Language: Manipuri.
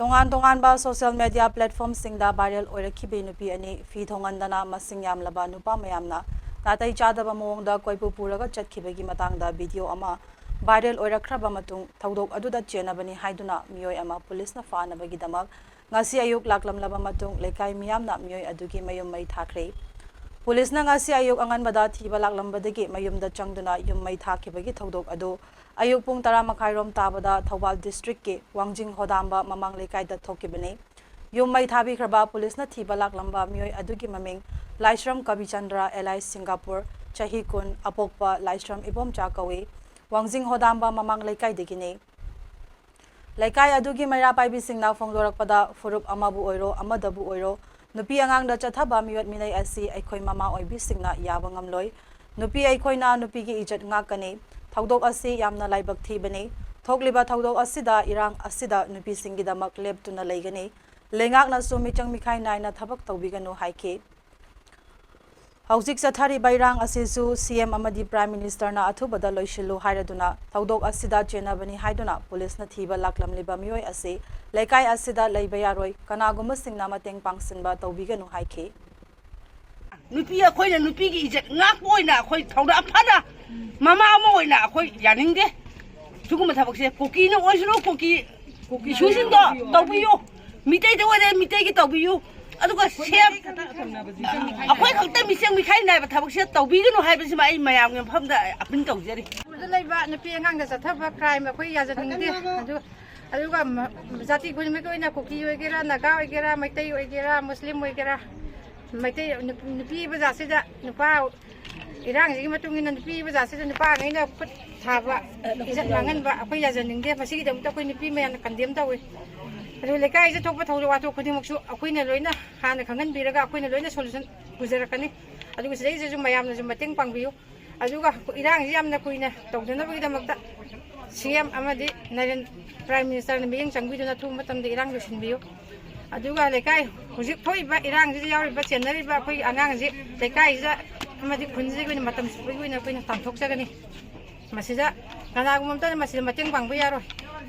Tongan social media platform singda viral oirakhibe nupi ani fi thongandana masing yamlaba nupa mayamna tatai chadaba mawngda koipu puraga chatkibagi matangda video ama viral oirakhraba matung thodok aduda Chennabani haiduna Meeoi ama police na fanabagi damak ngasi ayuk laklamlaba matung lekai miyamna Meeoi adugi mayum mai Thakhre police na ngasi ayuk Khongoinabada thiba laklambadagi mayumda changduna yum mai thakibagi thodok adu ayuk pung 10:30 rom tabada Thobal district ke Wangjing Hodamba mamang lekai da thokibane yum mai thabi khraba police na thiba laklamba Meeoi adugi maming Laisram Kabichandra Eli Singapore chahi kun apokpa Laisram ibom chakawe Wangjing Hodamba mamang lekai digine lekai adugi maira paibi singna phongdorakpada furup amabu oiro amadabu oiro nupi angangda chathaba miwat minai asi aikhoi mama oibi singna yaba ngamloi nupi aikhoina nupi gi ijat ngakane thodok asi yamna laibak thibane thokliba thodok asida irang asida nupi singi damak leptuna leigane lengakna sumichang mikhai naina thabak tawbiganu haike Haujik sathari bairang asisu CM amadi Prime Minister na athubada loishilu hairaduna thodok asida Chennabani haiduna police na thiba laklamliba Meeoi ase lekai asida leibayaroi kanaguma singna mateng pangsinba tawbiganu haike nupi akhoi na nupi gi ijat ngak oina akhoi thoda aphada mama ama oina akhoi yaningde suguma thabakse koki na oisro koki susin do tawbiyu mitei de wore mitei gi tawbiyu aduga sem akhoi khakta miseng mikhai nai ba thabakse tawbiganu haibasi ma ai mayam ngam phamda apin tawjeri leiba nupi angang da sathaba crime akhoi yajaningde aduga jati khunme ko ina koki oigera naga oigera maitai oigera muslim oigera Maitai nupi bazasida nupa irang sigi matungin nupi bazasida nupa ngaina put thaba izat mangan ba akhoi yajaningde masigi dam ta khoi nupi mayan kandem tawi adu lekai je thokpa thawlo wato khudimuksu akhoina loina hana khangan biraga akhoina loina solution gujarakani adu sei je mayamna ju mateng pangbiyu aduga irang ji yamna koina tawdana bagi damakta CM amadi Naren Prime Minister na miyeng changbiduna thu matamda irang losinbiyu aduga lekai hujik thoi ba irang ji yawi ba chenari ba khoi angang ji lekai ja amadi khunji ko ni matam sui ko ni tamthok sagani masida kanagumam ta masida mateng pangbu yaro